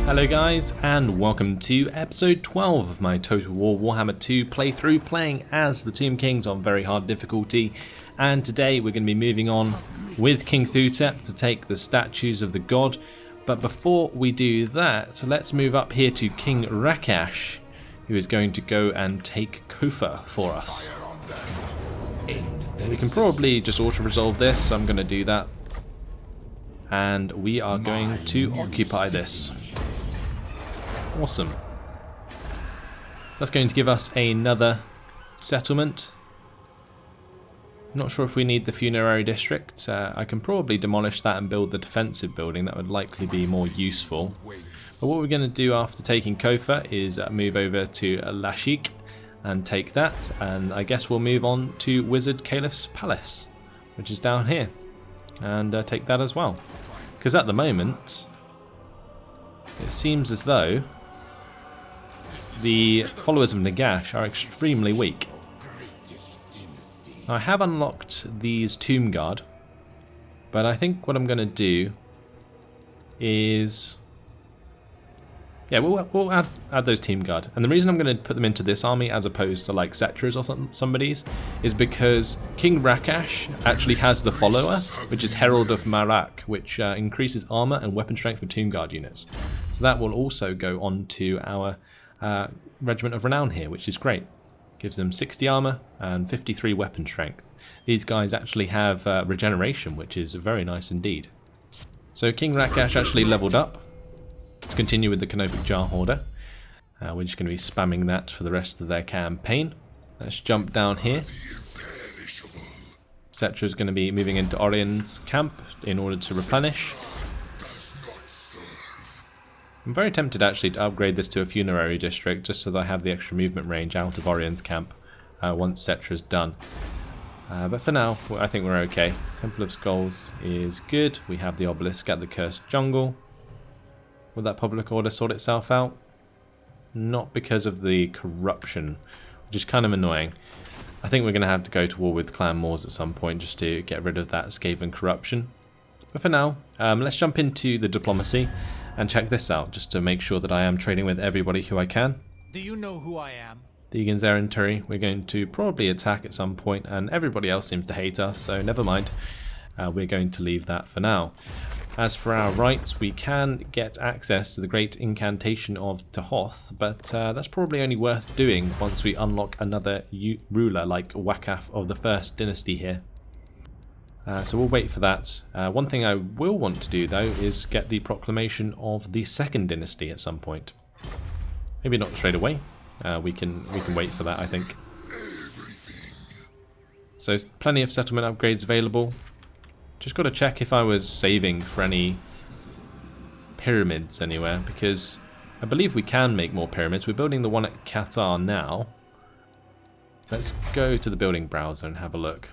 Hello guys, and welcome to episode 12 of my Total War Warhammer 2 playthrough, playing as the Tomb Kings on very hard difficulty. And today we're going to be moving on with King Thutep to take the statues of the god. But before we do that, let's move up here to King Rakash, who is going to go and take Kofa for us. We can probably just auto-resolve this, so I'm going to do that. And we are going to occupy this. Awesome. That's going to give us another settlement. Not sure if we need the funerary district. I can probably demolish that and build the defensive building. That would likely be more useful. But what we're going to do after taking Kofa is move over to Lashik and take that. And I guess we'll move on to Wizard Caliph's Palace, which is down here, and take that as well. Because at the moment, it seems as though the followers of Nagash are extremely weak. Now, I have unlocked these Tomb Guard, but I think what I'm going to do is... yeah, we'll add those Tomb Guard. And the reason I'm going to put them into this army as opposed to like Settra's or somebody's is because King Rakash actually has the follower, which is Herald of Marak, which increases armor and weapon strength for Tomb Guard units. So that will also go on to our Regiment of Renown here, which is great. Gives them 60 armor and 53 weapon strength. These guys actually have regeneration, which is very nice indeed. So King Rakash actually leveled up. Let's continue with the Canopic Jar Hoarder. We're just going to be spamming that for the rest of their campaign. Let's jump down here. Settra is going to be moving into Orion's camp in order to replenish. I'm very tempted actually to upgrade this to a funerary district just so that I have the extra movement range out of Orion's camp once Settra's done. But for now, I think we're okay. Temple of Skulls is good. We have the obelisk at the Cursed Jungle. Will that public order sort itself out? Not because of the corruption, which is kind of annoying. I think we're going to have to go to war with Clan Moors at some point just to get rid of that Skaven corruption. But for now, let's jump into the diplomacy and check this out, just to make sure that I am trading with everybody who I can. Do you know who I am? The Egan's Errantry, we're going to probably attack at some point, and everybody else seems to hate us, so never mind. We're going to leave that for now. As for our rights, we can get access to the Great Incantation of Tahoth, but that's probably only worth doing once we unlock another ruler like Wakaf of the First Dynasty here. So we'll wait for that. One thing I will want to do though is get the proclamation of the Second Dynasty at some point. Maybe not straight away. We can wait for that, I think. So plenty of settlement upgrades available. Just got to check if I was saving for any pyramids anywhere, because I believe we can make more pyramids. We're building the one at Qatar now. Let's go to the building browser and have a look.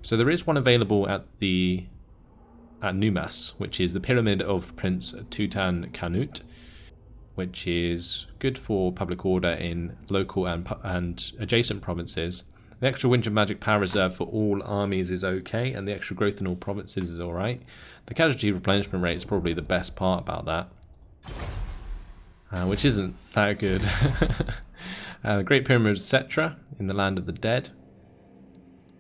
So there is one available at Numas, which is the Pyramid of Prince Tutankhamun, which is good for public order in local and adjacent provinces. The extra Winter Magic Power Reserve for all armies is okay, and the extra growth in all provinces is alright. The casualty replenishment rate is probably the best part about that, which isn't that good. The Great Pyramid of Settra in the Land of the Dead.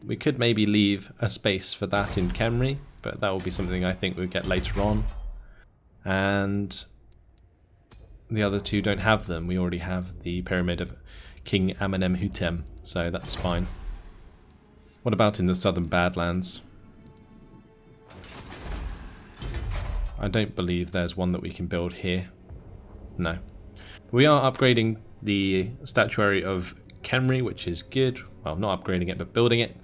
We could maybe leave a space for that in Khemri, but that will be something I think we'll get later on. And the other two don't have them. We already have the Pyramid of King Amenemhutem, so that's fine. What about in the Southern Badlands? I don't believe there's one that we can build here. No. We are upgrading the statuary of Khemri, which is good. Well, not upgrading it, but building it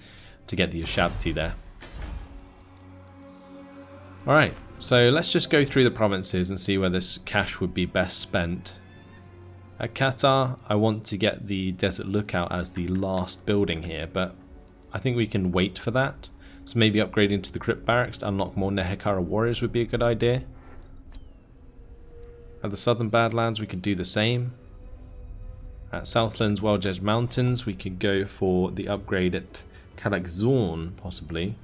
to get the Ushabti there. Alright, so let's just go through the provinces and see where this cash would be best spent. At Qatar, I want to get the Desert Lookout as the last building here, but I think we can wait for that. So maybe upgrading to the Crypt Barracks to unlock more Nehekara warriors would be a good idea. At the Southern Badlands, we could do the same. At Southland's Well-Judged Mountains, we could go for the upgrade at Karakzorn, possibly.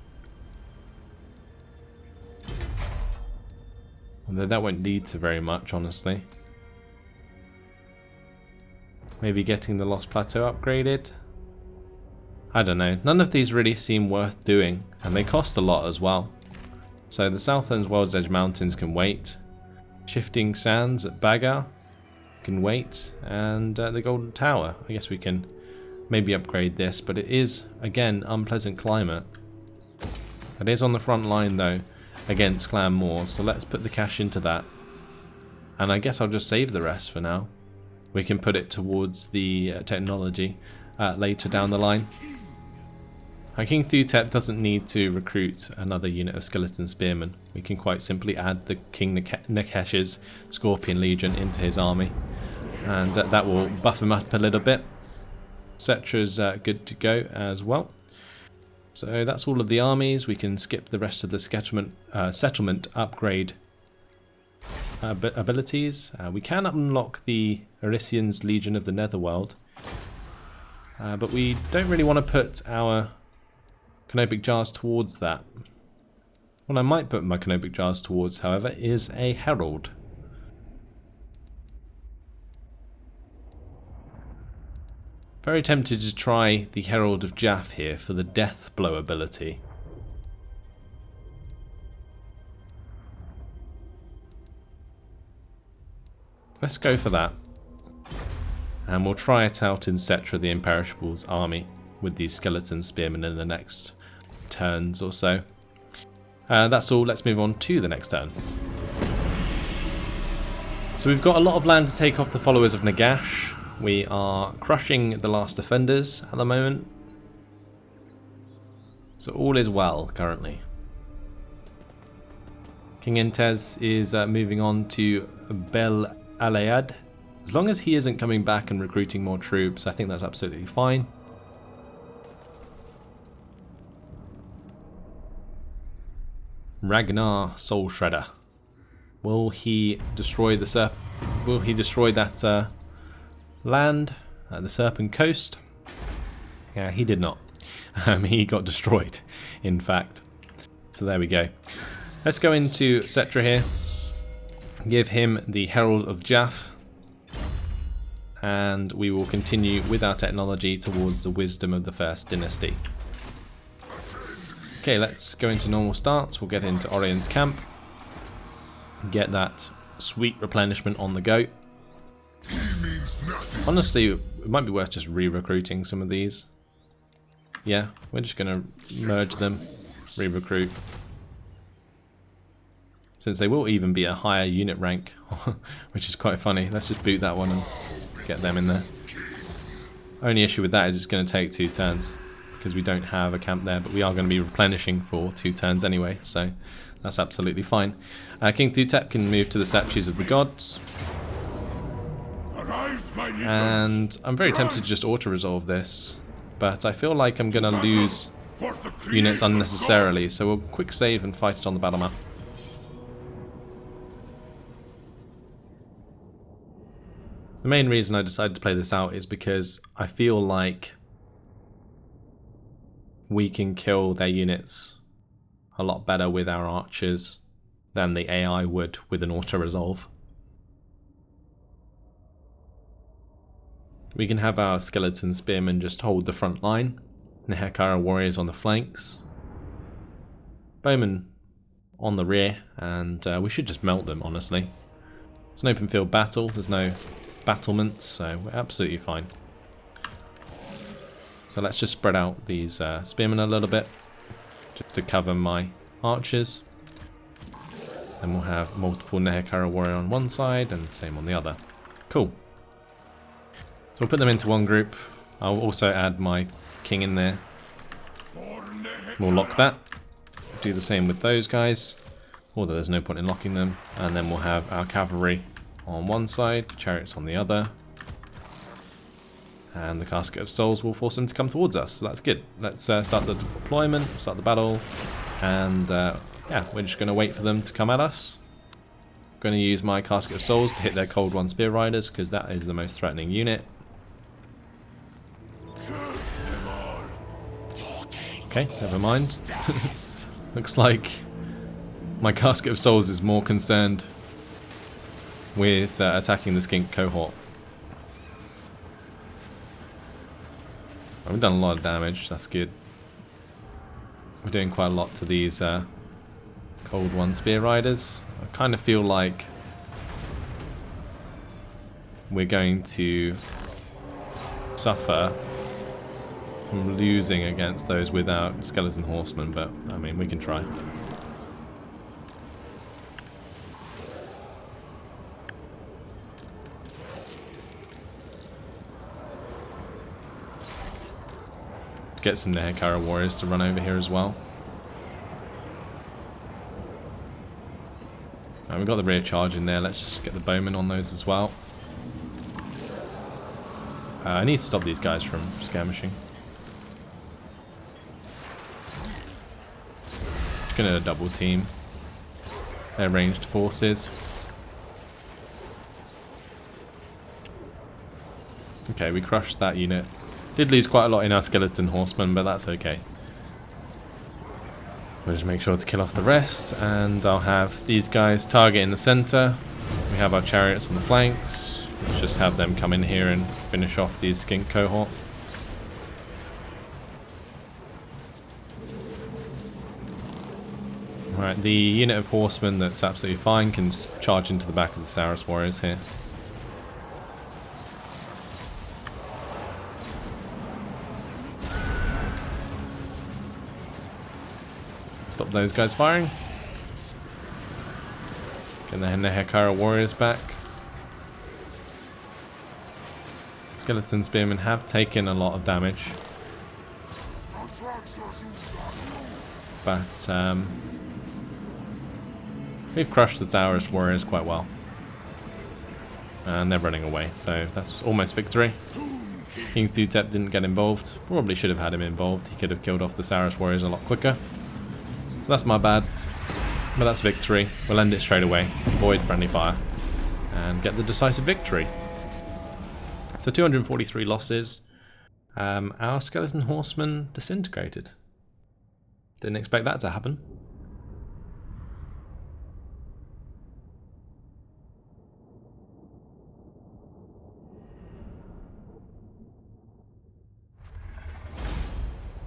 Although that won't lead to very much, honestly. Maybe getting the Lost Plateau upgraded. I don't know. None of these really seem worth doing, and they cost a lot as well. So the Southland's World's Edge Mountains can wait. Shifting Sands at Bagar can wait. And the Golden Tower. I guess we can maybe upgrade this, but it is, again, unpleasant climate. It is on the front line, though, against Clan Moors, so let's put the cash into that. And I guess I'll just save the rest for now. We can put it towards the technology later down the line. King Thutep doesn't need to recruit another unit of skeleton spearmen. We can quite simply add the King Nekesh's Scorpion Legion into his army, and that will buff him up a little bit. Settra's good to go as well. So that's all of the armies. We can skip the rest of the settlement upgrade abilities. We can unlock the Arisian's Legion of the Netherworld, but we don't really want to put our Canopic Jars towards that. What I might put my Canopic Jars towards, however, is a Herald. Very tempted to try the Herald of Jaff here for the Death Blow ability. Let's go for that. And we'll try it out in Settra the Imperishable's army with these skeleton spearmen in the next turns or so. That's all. Let's move on to the next turn. So we've got a lot of land to take off the followers of Nagash. We are crushing the last defenders at the moment. So all is well currently. King Entez is moving on to Bel Alayad. As long as he isn't coming back and recruiting more troops, I think that's absolutely fine. Ragnar Soul Shredder. Will he destroy the Will he destroy that land at the Serpent Coast? Yeah, he did not. He got destroyed, in fact. So there we go. Let's go into Settra here. Give him the Herald of Jaff. And we will continue with our technology towards the wisdom of the First Dynasty. Okay, let's go into normal starts. We'll get into Orion's camp. Get that sweet replenishment on the go. Honestly, it might be worth just re-recruiting some of these. Yeah, we're just going to merge them, re-recruit. Since they will even be a higher unit rank, which is quite funny. Let's just boot that one and get them in there. Only issue with that is it's going to take 2 turns, because we don't have a camp there, but we are going to be replenishing for 2 turns anyway, so that's absolutely fine. King Thutep can move to the statues of the gods. And I'm very tempted to just auto-resolve this, but I feel like I'm going to lose units unnecessarily, so we'll quick save and fight it on the battle map. The main reason I decided to play this out is because I feel like we can kill their units a lot better with our archers than the AI would with an auto-resolve. We can have our skeleton spearmen just hold the front line, and the Hekara warriors on the flanks. Bowmen on the rear, and we should just melt them, honestly. It's an open field battle, there's no battlements, so we're absolutely fine. So let's just spread out these spearmen a little bit, just to cover my archers. Then we'll have multiple Nehekara warrior on one side, and the same on the other. Cool. So we'll put them into one group. I'll also add my king in there. We'll lock that. Do the same with those guys, although there's no point in locking them. And then we'll have our cavalry on one side, chariots on the other. And the Casket of Souls will force them to come towards us, so that's good. Let's start the deployment, start the battle, and yeah, we're just going to wait for them to come at us. I'm going to use my Casket of Souls to hit their Cold One Spear Riders, because that is the most threatening unit. Okay, never mind. Looks like my Casket of Souls is more concerned with attacking the skink cohort. We've done a lot of damage, that's good. We're doing quite a lot to these Cold One Spear Riders. I kind of feel like we're going to suffer from losing against those without Skeleton Horsemen, but I mean, we can try. Get some Nehekara warriors to run over here as well. Right, we've got the rear charge in there. Let's just get the bowmen on those as well. I need to stop these guys from skirmishing. Just gonna double team their ranged forces. Okay, we crushed that unit. Did lose quite a lot in our skeleton horsemen, but that's okay. We'll just make sure to kill off the rest, and I'll have these guys target in the center. We have our chariots on the flanks. Let's just have them come in here and finish off these skink cohort. Alright, the unit of horsemen that's absolutely fine can charge into the back of the Saurus warriors here. Stop those guys firing. Get the Nehekara warriors back. Skeleton spearmen have taken a lot of damage, but we've crushed the Saurus warriors quite well, and they're running away, so that's almost victory. King Thutep didn't get involved. Probably should have had him involved. He could have killed off the Saurus warriors a lot quicker. So that's my bad, but that's victory. We'll end it straight away, avoid friendly fire, and get the decisive victory. So 243 losses. Our skeleton horsemen disintegrated. Didn't expect that to happen.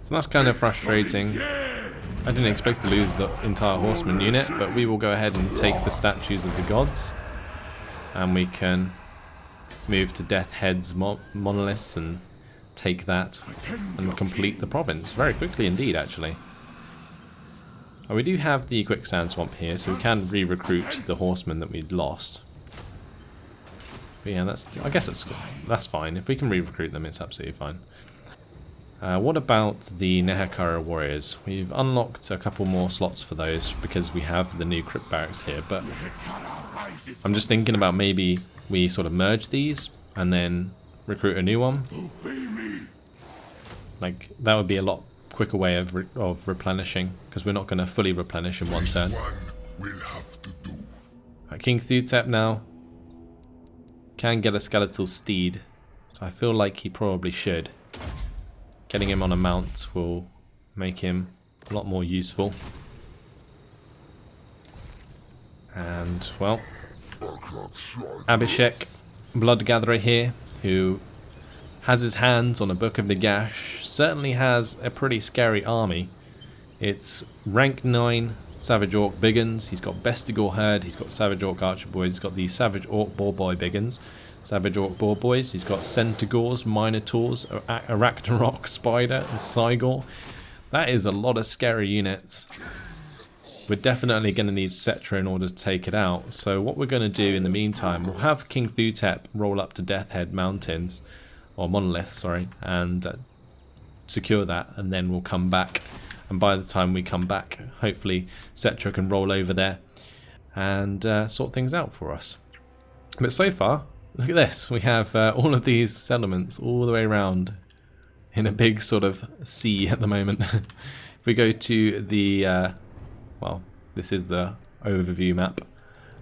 So that's kind of frustrating. I didn't expect to lose the entire horseman unit, but we will go ahead and take the statues of the gods, and we can move to Death Head's monoliths and take that and complete the province very quickly indeed, actually. We do have the quicksand swamp here, so we can re-recruit the horsemen that we'd lost. But yeah, I guess that's fine. If we can re-recruit them, it's absolutely fine. What about the Nehekara warriors? We've unlocked a couple more slots for those because we have the new crypt barracks here, but I'm just thinking about maybe we sort of merge these and then recruit a new one. Like, that would be a lot quicker way of replenishing, because we're not going to fully replenish in one turn. King Thutep now can get a skeletal steed, so I feel like he probably should. Getting him on a mount will make him a lot more useful. And, well, Abhishek, Blood Gatherer here, who has his hands on a Book of Nagash, certainly has a pretty scary army. It's rank 9 Savage Orc Biggins, he's got Bestigor Herd, he's got Savage Orc Archer Boys, he's got the Savage Orc Boar Boy Biggins, Savage Orc Boar Boys, he's got Centaurs, Minotaurs, Arachnarok, Spider, and Cygor. That is a lot of scary units. We're definitely going to need Settra in order to take it out. So what we're going to do in the meantime, we'll have King Thutep roll up to Death Head Mountains, or Monolith, sorry, and secure that, and then we'll come back. And by the time we come back, hopefully Settra can roll over there and sort things out for us. But so far, look at this. We have all of these settlements all the way around in a big sort of sea at the moment. If we go to the, well, this is the overview map,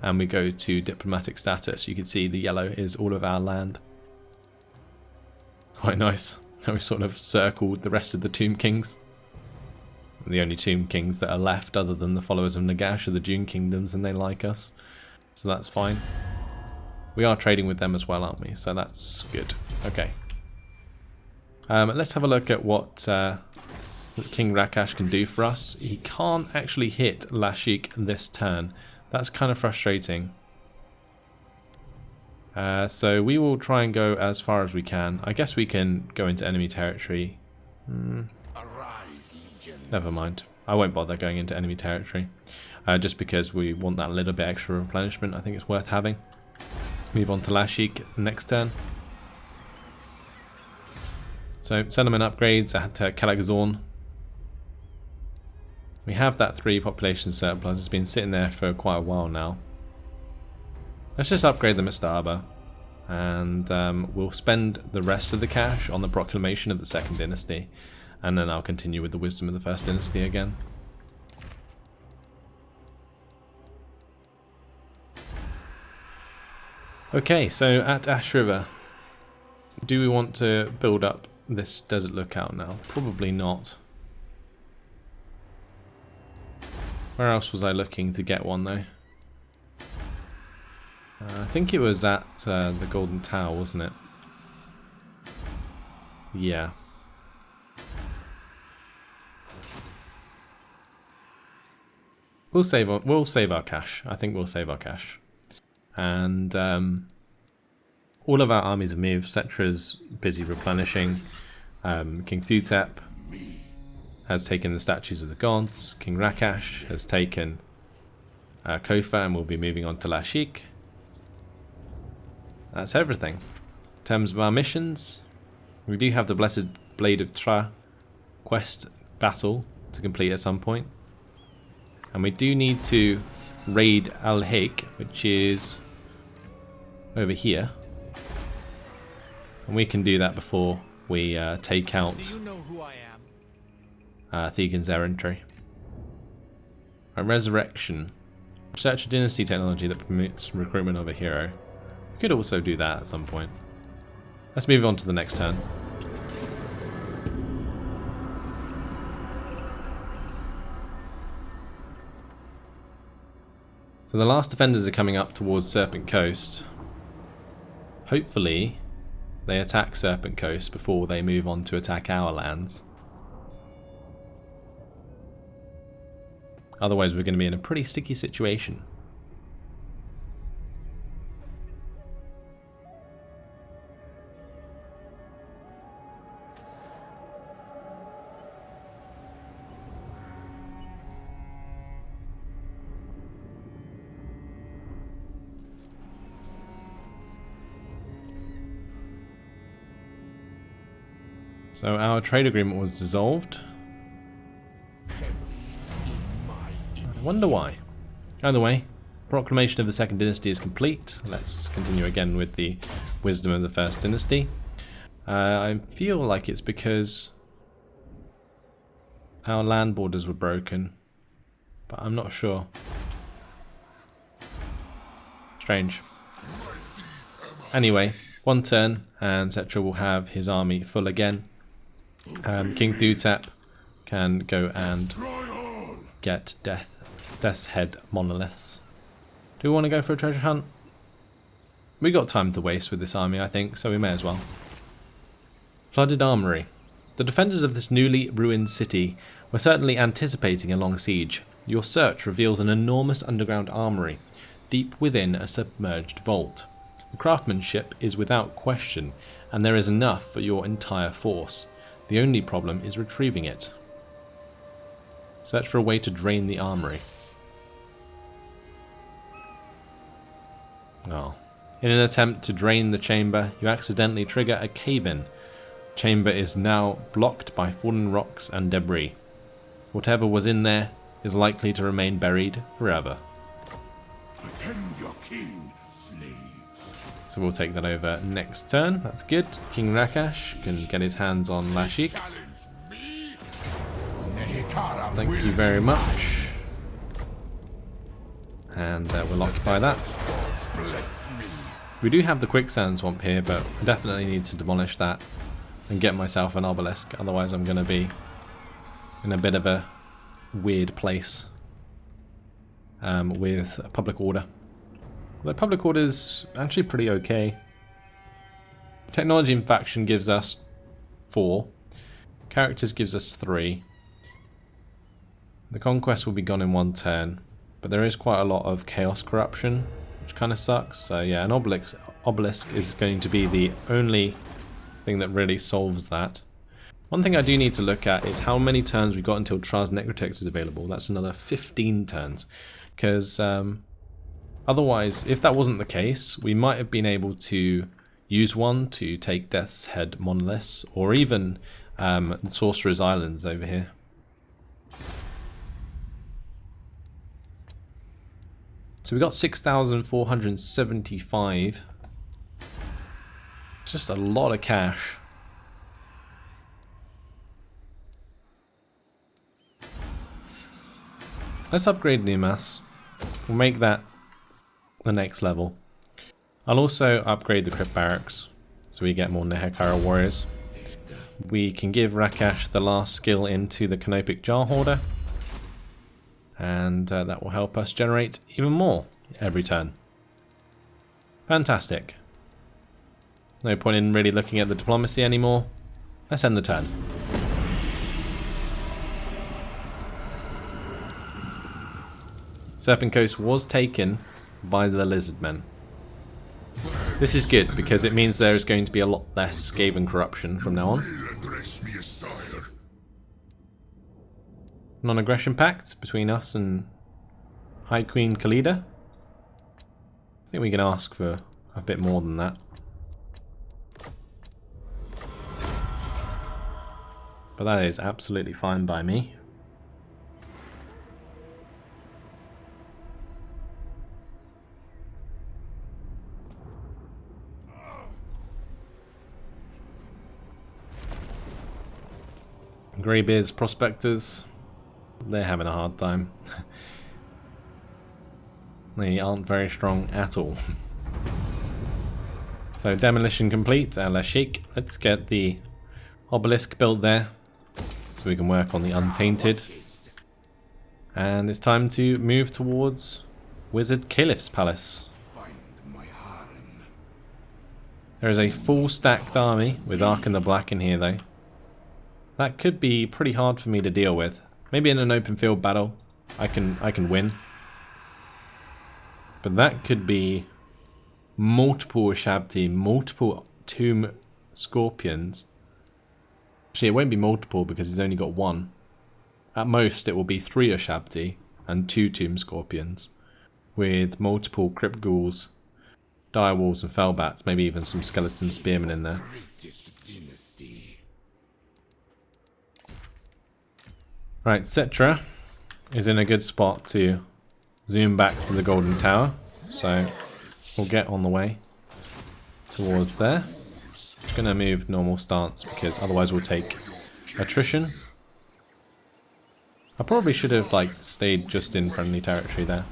and we go to diplomatic status, you can see the yellow is all of our land. Quite nice. Now we sort of circled the rest of the Tomb Kings. The only Tomb Kings that are left other than the followers of Nagash are the Dune Kingdoms, and they like us. So that's fine. We are trading with them as well, aren't we? So that's good. Okay. Let's have a look at what King Rakash can do for us. He can't actually hit Lashik this turn. That's kind of frustrating. So we will try and go as far as we can. I guess we can go into enemy territory. Never mind. I won't bother going into enemy territory. Just because we want that little bit extra replenishment. I think it's worth having. Move on to Lashik next turn. So settlement upgrades at Kalakzorn. We have that 3 population surplus. It's been sitting there for quite a while now. Let's just upgrade the Mastaba. And we'll spend the rest of the cash on the proclamation of the Second Dynasty. And then I'll continue with the wisdom of the First Dynasty again. Okay, so at Ash River, do we want to build up this desert lookout now? Probably not. Where else was I looking to get one though? I think it was at the Golden Tower, wasn't it? Yeah. We'll save our cash. I think we'll save our cash. And all of our armies have moved. Settra's busy replenishing. King Thutep has taken the statues of the gods. King Rakash has taken Kofa and will be moving on to Lashik. That's everything. In terms of our missions, we do have the Blessed Blade of Tra quest battle to complete at some point. And we do need to raid Al-Haik, which is over here. And we can do that before we take out Do you know who I am? Thegan's errantry. Resurrection. Research a dynasty technology that promotes recruitment of a hero. We could also do that at some point. Let's move on to the next turn. So the last defenders are coming up towards Serpent Coast. Hopefully they attack Serpent Coast before they move on to attack our lands. Otherwise we're going to be in a pretty sticky situation. So our trade agreement was dissolved. I wonder why. Either way, proclamation of the Second Dynasty is complete. Let's continue again with the wisdom of the First Dynasty. I feel like it's because our land borders were broken, but I'm not sure. Strange. Anyway, one turn and Settra will have his army full again. King Thutep can go and get Death's Head monoliths. Do we want to go for a treasure hunt? We got time to waste with this army, I think, so we may as well. Flooded Armory. The defenders of this newly ruined city were certainly anticipating a long siege. Your search reveals an enormous underground armory, deep within a submerged vault. The craftsmanship is without question, and there is enough for your entire force. The only problem is retrieving it. Search for a way to drain the armory. Oh. In an attempt to drain the chamber, you accidentally trigger a cave-in. The chamber is now blocked by fallen rocks and debris. Whatever was in there is likely to remain buried forever. Attend your king, slaves. So we'll take that over next turn. That's good. King Rakash can get his hands on Lashik. Thank you very much. And we'll occupy that. We do have the quicksand swamp here, but I definitely need to demolish that and get myself an obelisk. Otherwise I'm going to be in a bit of a weird place with public order. The public order's actually pretty okay. Technology and faction gives us 4. Characters gives us 3. The conquest will be gone in 1 turn, but there is quite a lot of chaos corruption, which kind of sucks. So yeah, an obelisk is going to be the only thing that really solves that. One thing I do need to look at is how many turns we've got until Trials Necrotex is available. That's another 15 turns, because otherwise, if that wasn't the case, we might have been able to use one to take Death's Head monoliths, or even Sorcerer's Islands over here. So we got 6,475. It's just a lot of cash. Let's upgrade Numas. We'll make that the next level. I'll also upgrade the Crypt Barracks so we get more Nehekara warriors. We can give Rakash the last skill into the Canopic Jar Hoarder, and that will help us generate even more every turn. Fantastic. No point in really looking at the diplomacy anymore. Let's end the turn. Serpent Coast was taken by the Lizardmen. This is good because it means there is going to be a lot less Skaven corruption from now on. Non-aggression pact between us and High Queen Khalida. I think we can ask for a bit more than that. But that is absolutely fine by me. Greybeard's prospectors, they're having a hard time. They aren't very strong at all. So demolition complete, a la chic. Let's get the obelisk built there so we can work on the Untainted. And it's time to move towards Wizard Caliph's palace. There is a full stacked army with Ark and the Black in here though. That could be pretty hard for me to deal with. Maybe in an open field battle I can win. But that could be multiple Ushabti, multiple Tomb Scorpions. Actually, it won't be multiple because he's only got 1. At most, it will be 3 Ushabti and 2 Tomb Scorpions, with multiple Crypt Ghouls, Direwolves and Fellbats, maybe even some Skeleton Spearmen in there. Right, Settra is in a good spot to zoom back to the Golden Tower, so we'll get on the way towards there. Just gonna move normal stance because otherwise we'll take attrition. I probably should have stayed just in friendly territory there,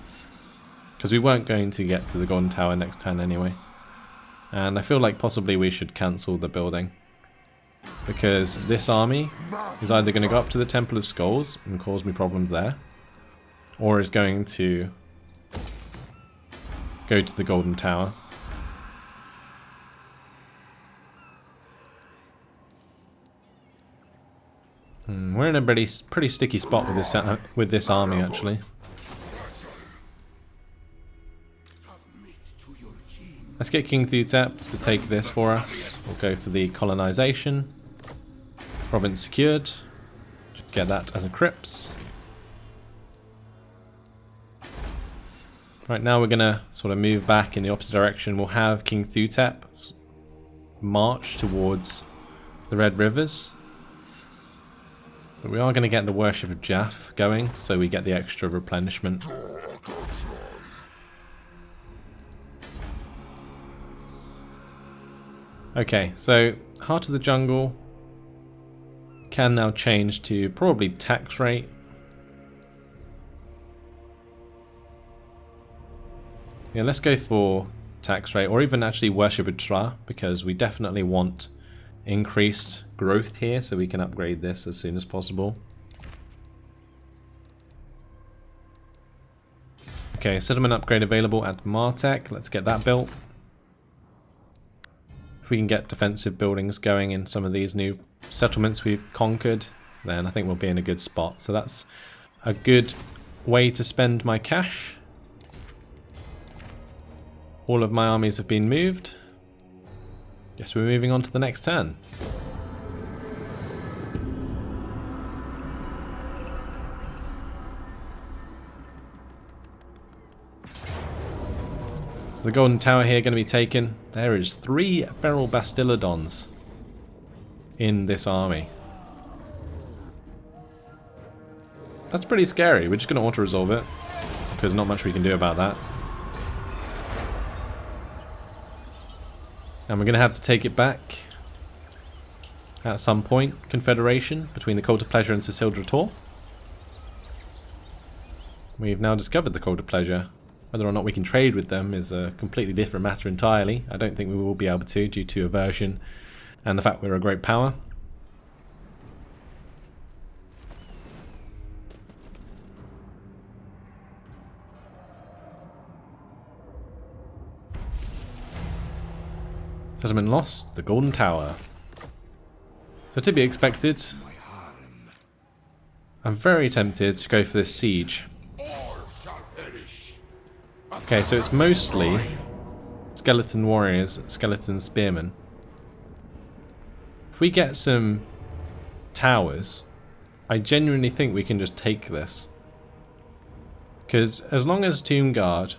because we weren't going to get to the Golden Tower next turn anyway. And I feel like possibly we should cancel the building, because this army is either going to go up to the Temple of Skulls and cause me problems there, or is going to go to the Golden Tower. We're in a pretty sticky spot with this army actually. Let's get King Thutep to take this for us. We'll go for the colonization. Province secured. Just get that as a crypts. Right, now we're gonna sort of move back in the opposite direction. We'll have King Thutep march towards the Red Rivers. But we are going to get the Worship of Jaff going, so we get the extra replenishment. Okay, so Heart of the Jungle can now change to probably tax rate. Yeah, let's go for tax rate, or even actually Worship of Tra, because we definitely want increased growth here, so we can upgrade this as soon as possible. Okay, settlement upgrade available at Martech. Let's get that built. If we can get defensive buildings going in some of these new settlements we've conquered, then I think we'll be in a good spot. So that's a good way to spend my cash. All of my armies have been moved. Guess we're moving on to the next turn. So the Golden Tower here going to be taken. There is 3 Feral Bastillodons in this army. That's pretty scary. We're just going to auto-resolve it, because not much we can do about that. And we're going to have to take it back at some point. Confederation between the Cult of Pleasure and Cecile Drator. We've now discovered the Cult of Pleasure. Whether or not we can trade with them is a completely different matter entirely. I don't think we will be able to, due to aversion and the fact we're a great power. Settlement lost, the Golden Tower. So to be expected, I'm very tempted to go for this siege. Okay, so it's mostly skeleton warriors, skeleton spearmen. If we get some towers, I genuinely think we can just take this. Because as long as Tomb Guard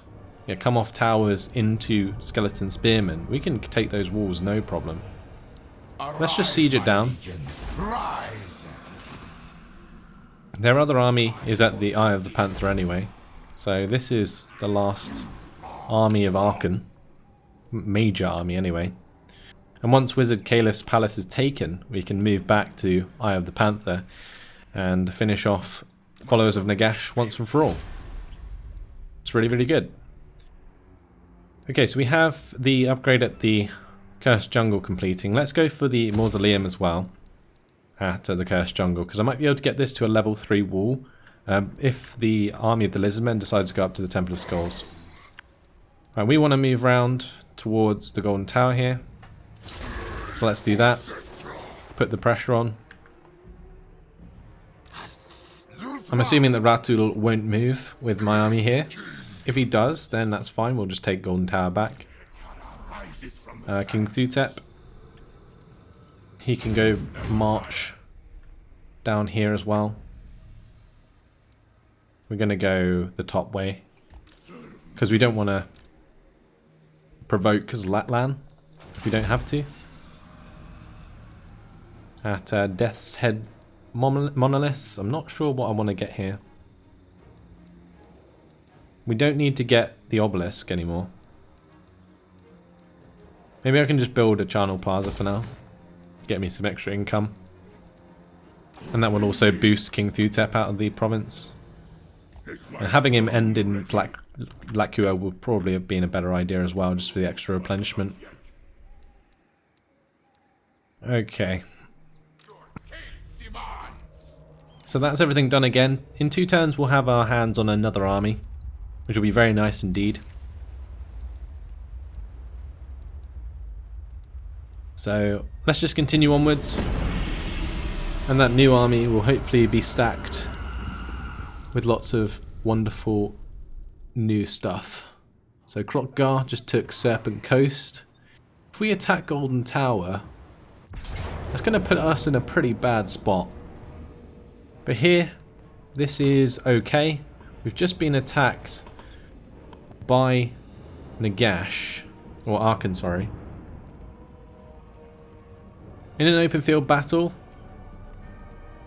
come off towers into skeleton spearmen, we can take those walls no problem. Let's just siege it down. Their other army is at the Eye of the Panther anyway. So this is the last army of Archon. Major army anyway. And once Wizard Caliph's palace is taken, we can move back to Eye of the Panther and finish off Followers of Nagash once and for all. It's really, really good. Okay, so we have the upgrade at the Cursed Jungle completing. Let's go for the Mausoleum as well at the Cursed Jungle, because I might be able to get this to a level 3 wall if the army of the Lizardmen decides to go up to the Temple of Skulls. Right, we want to move around towards the Golden Tower here. So let's do that. Put the pressure on. I'm assuming that Ratul won't move with my army here. If he does, then that's fine. We'll just take Golden Tower back. King Thutep. He can go march down here as well. We're going to go the top way, because we don't want to provoke Zlatlan if we don't have to. At Death's Head Monoliths, I'm not sure what I want to get here. We don't need to get the obelisk anymore. Maybe I can just build a Charnel Plaza for now. Get me some extra income. And that will also boost King Thutep out of the province. And having him end in Blackua would probably have been a better idea as well, just for the extra replenishment. Okay. So that's everything done again. In 2 turns we'll have our hands on another army, which will be very nice indeed. So let's just continue onwards. And that new army will hopefully be stacked with lots of wonderful new stuff. So Krokgar just took Serpent Coast. If we attack Golden Tower, that's going to put us in a pretty bad spot. But here, this is okay. We've just been attacked by Nagash, or Archon, sorry. In an open field battle,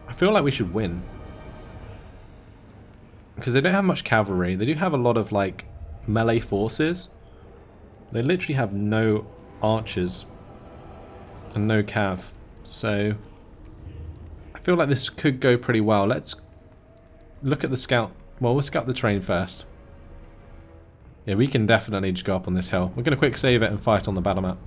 I feel like we should win. Because they don't have much cavalry. They do have a lot of like melee forces. They literally have no archers and no cav. So I feel like this could go pretty well. Let's look at the scout. Well, we'll scout the terrain first. Yeah, we can definitely just go up on this hill. We're going to quick save it and fight on the battle map.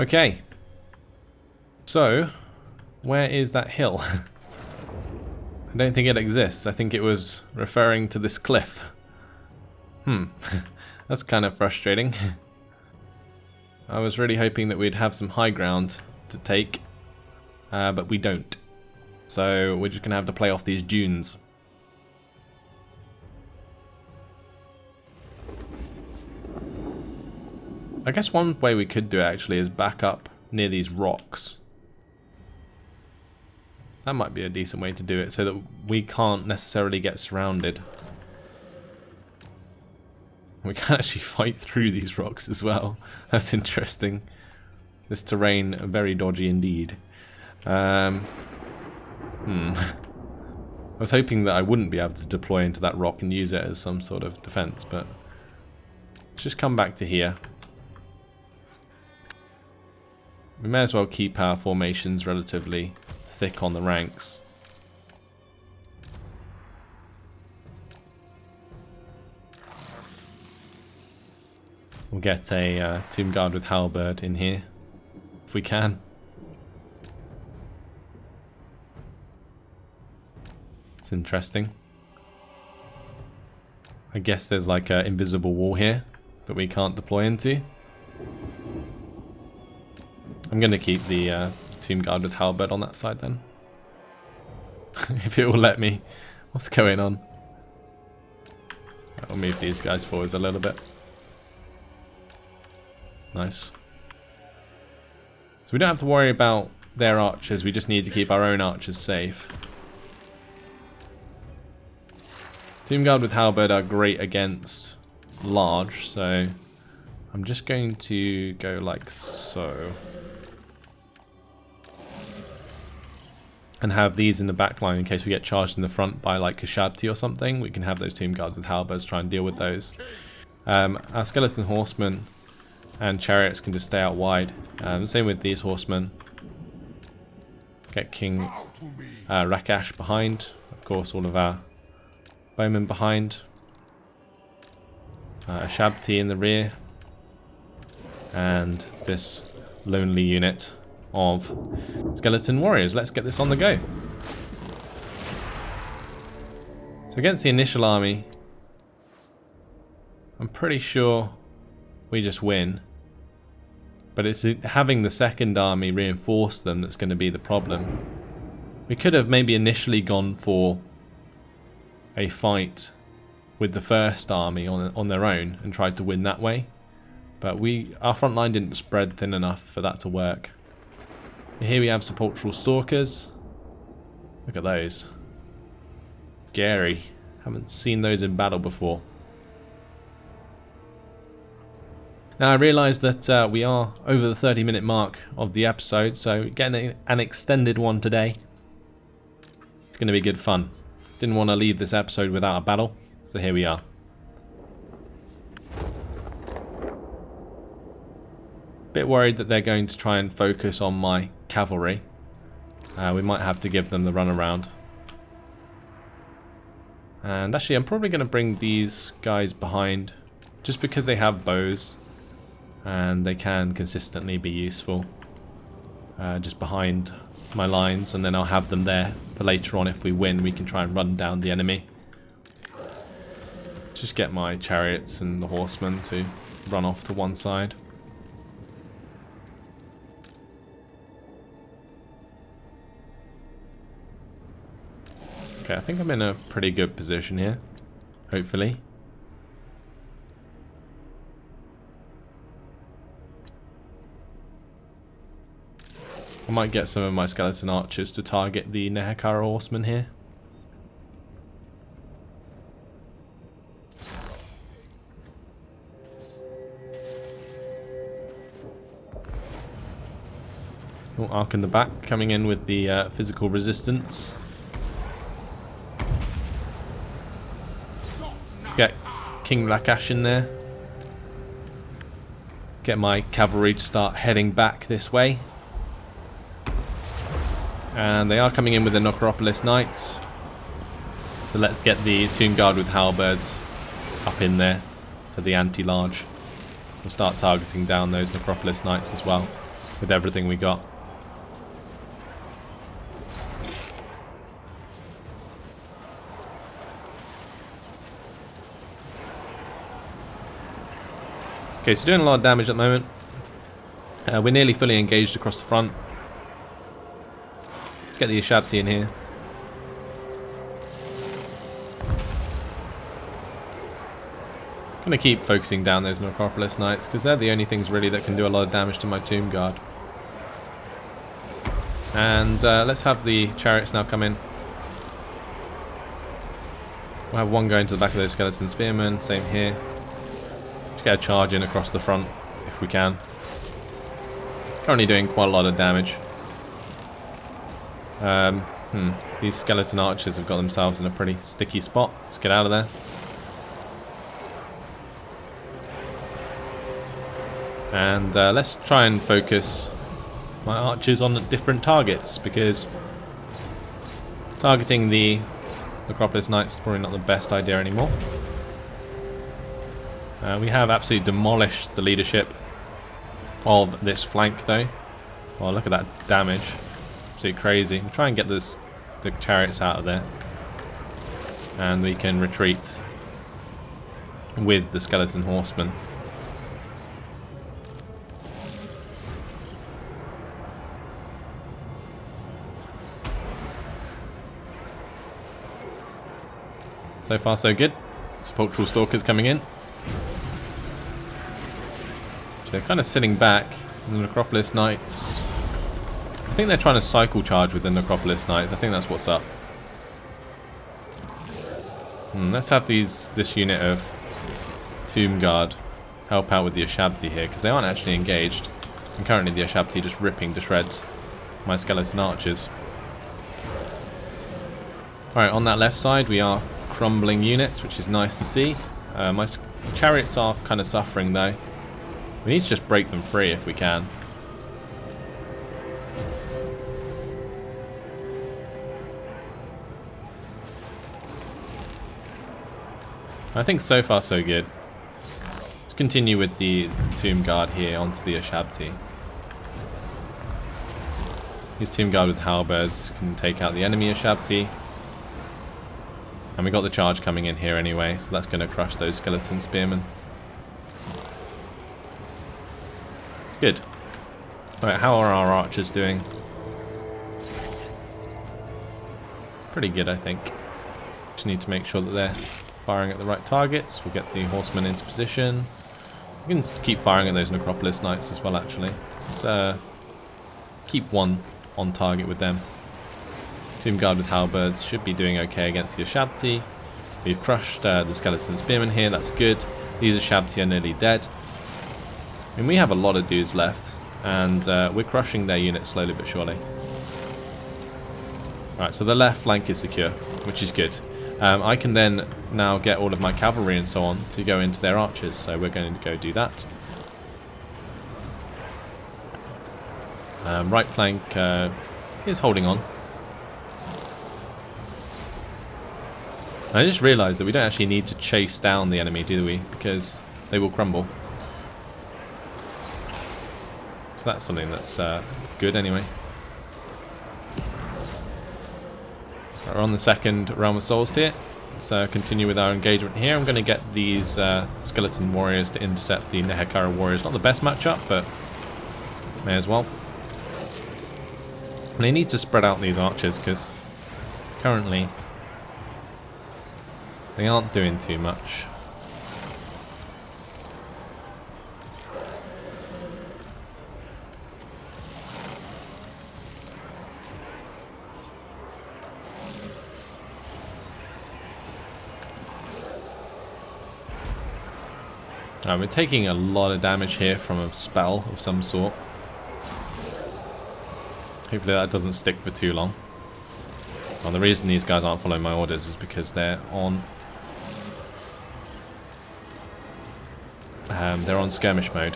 Okay. So, where is that hill? I don't think it exists. I think it was referring to this cliff. That's kind of frustrating. I was really hoping that we'd have some high ground to take, but we don't. So we're just going to have to play off these dunes. I guess one way we could do it actually is back up near these rocks. That might be a decent way to do it so that we can't necessarily get surrounded. We can actually fight through these rocks as well. That's interesting. This terrain very dodgy indeed. I was hoping that I wouldn't be able to deploy into that rock and use it as some sort of defense, but let's just come back to here. We may as well keep our formations relatively thick on the ranks. We'll get a Tomb Guard with Halberd in here, if we can. It's interesting. I guess there's like an invisible wall here that we can't deploy into. I'm going to keep the Tomb Guard with Halberd on that side then. If it will let me. What's going on? I'll move these guys forwards a little bit. Nice. So we don't have to worry about their archers, we just need to keep our own archers safe. Tomb Guard with Halberd are great against large, so I'm just going to go like so. And have these in the back line in case we get charged in the front by like Khemri or something. We can have those Tomb Guards with Halberds try and deal with those. Our skeleton horsemen and chariots can just stay out wide. Same with these horsemen. Get King Rakash behind. Of course, all of our bowmen behind. Shabti in the rear. And this lonely unit of skeleton warriors. Let's get this on the go. So against the initial army, I'm pretty sure we just win. But it's having the second army reinforce them that's going to be the problem. We could have maybe initially gone for a fight with the first army on their own and tried to win that way. But our front line didn't spread thin enough for that to work. Here we have sepulchral stalkers. Look at those. Scary. Haven't seen those in battle before. Now I realise that we are over the 30-minute mark of the episode, so getting an extended one today. It's going to be good fun. Didn't want to leave this episode without a battle, so here we are. Bit worried that they're going to try and focus on my cavalry. We might have to give them the runaround. And actually I'm probably going to bring these guys behind just because they have bows and they can consistently be useful. Just behind my lines, and then I'll have them there for later on. If we win, we can try and run down the enemy. Just get my chariots and the horsemen to run off to one side. Okay, I think I'm in a pretty good position here, hopefully. I might get some of my skeleton archers to target the Nehekara horsemen here. Oh, Arc in the back coming in with the physical resistance. Let's get King Rakash in there. Get my cavalry to start heading back this way. And they are coming in with the Necropolis Knights. So let's get the Tomb Guard with Halberds up in there for the anti-large. We'll start targeting down those Necropolis Knights as well. with everything we got. Okay, so doing a lot of damage at the moment. We're nearly fully engaged across the front. Let's get the Ashabti in here. Gonna keep focusing down those Necropolis Knights because they're the only things really that can do a lot of damage to my Tomb Guard. And let's have the chariots now come in. We'll have one going to the back of those skeleton spearmen. Same here. Just get a charge in across the front if we can. Currently doing quite a lot of damage. These skeleton archers have got themselves in a pretty sticky spot. Let's get out of there. And let's try and focus my archers on the different targets, because targeting the Necropolis Knights is probably not the best idea anymore. We have absolutely demolished the leadership of this flank though. Oh, look at that damage. Absolutely crazy. We'll try and get the chariots out of there. And we can retreat with the skeleton horsemen. So far so good. Sepulchral Stalkers coming in. So they're kind of sitting back. And the Necropolis Knights, I think they're trying to cycle charge with the Necropolis Knights. I think that's what's up. Let's have this unit of Tomb Guard help out with the Ashabti here, because they aren't actually engaged. And currently the Ashabti just ripping to shreds my skeleton archers. Alright, on that left side we are crumbling units, which is nice to see. My chariots are kind of suffering though. We need to just break them free if we can. I think so far so good. Let's continue with the Tomb Guard here onto the Ashabti. These Tomb Guard with halberds can take out the enemy Ashabti. And we got the charge coming in here anyway, so that's going to crush those skeleton spearmen. Good. Alright, how are our archers doing? Pretty good, I think. Just need to make sure that they're firing at the right targets. We'll get the horsemen into position. We can keep firing at those Necropolis Knights as well, actually. Let's keep one on target with them. Tomb Guard with halberds should be doing okay against the Ashabti. We've crushed the skeleton spearmen here, that's good. These Ashabti are nearly dead. I mean, we have a lot of dudes left, and we're crushing their units slowly but surely. Right, so the left flank is secure, which is good. I can then now get all of my cavalry and so on to go into their archers, so we're going to go do that. Right flank is holding on. I just realised that we don't actually need to chase down the enemy, do we? Because they will crumble. So that's something that's good anyway. Right, we're on the second Realm of Souls tier. Let's continue with our engagement here. I'm going to get these skeleton warriors to intercept the Nehekara warriors. Not the best matchup, but may as well. And they need to spread out these archers because currently they aren't doing too much. We're taking a lot of damage here from a spell of some sort. Hopefully that doesn't stick for too long. Well, the reason these guys aren't following my orders is because they're on skirmish mode.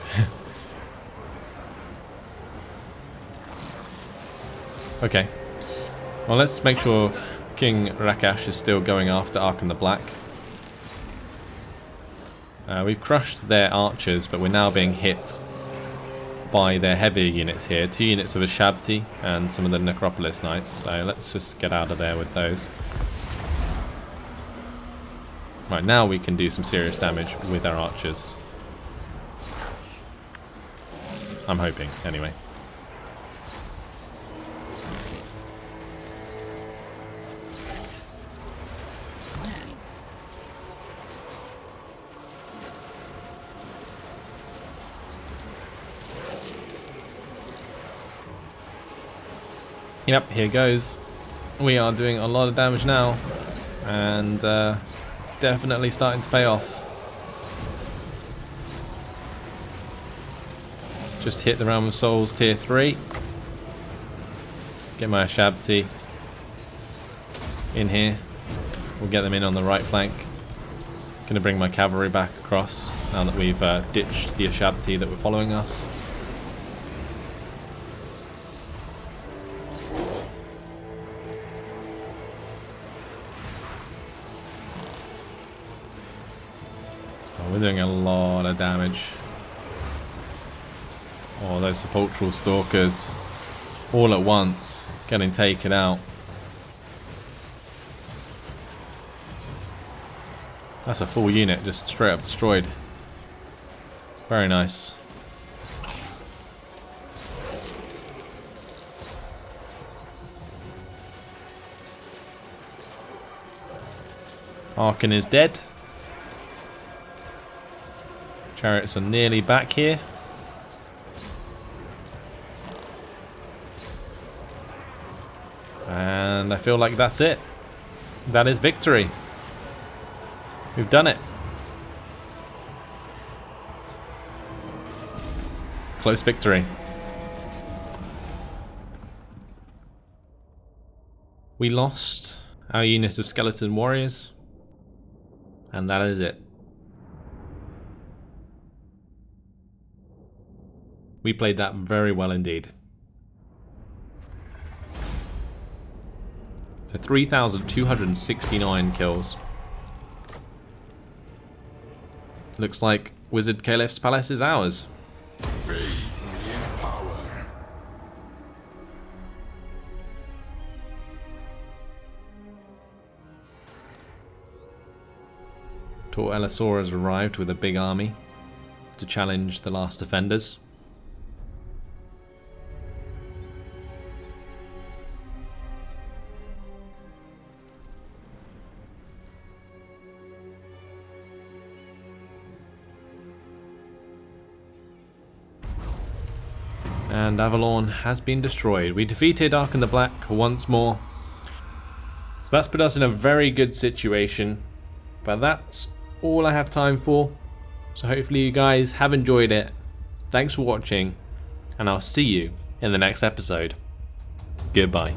Okay. Well, let's make sure King Rakash is still going after Arkan the Black. We've crushed their archers, but we're now being hit by their heavier units here. 2 units of Ashabti and some of the Necropolis Knights. So let's just get out of there with those. Right, now we can do some serious damage with our archers. I'm hoping, anyway. Yep, here goes. We are doing a lot of damage now, and it's definitely starting to pay off. Just hit the Realm of Souls tier 3. Get my Ashabti in here. We'll get them in on the right flank. Gonna bring my cavalry back across now that we've ditched the Ashabti that were following us. We're doing a lot of damage. Oh, those sepulchral stalkers all at once getting taken out. That's a full unit just straight up destroyed. Very nice. Arkan is dead. Chariots are nearly back here. And I feel like that's it. That is victory. We've done it. Close victory. We lost our unit of skeleton warriors. And that is it. We played that very well indeed. So 3,269 kills. Looks like Wizard Caliph's palace is ours. Bathe me in power. Tor Elisor has arrived with a big army to challenge the last defenders. And Avalon has been destroyed. We defeated Arkan the Black once more. So that's put us in a very good situation. But that's all I have time for. So hopefully you guys have enjoyed it. Thanks for watching. And I'll see you in the next episode. Goodbye.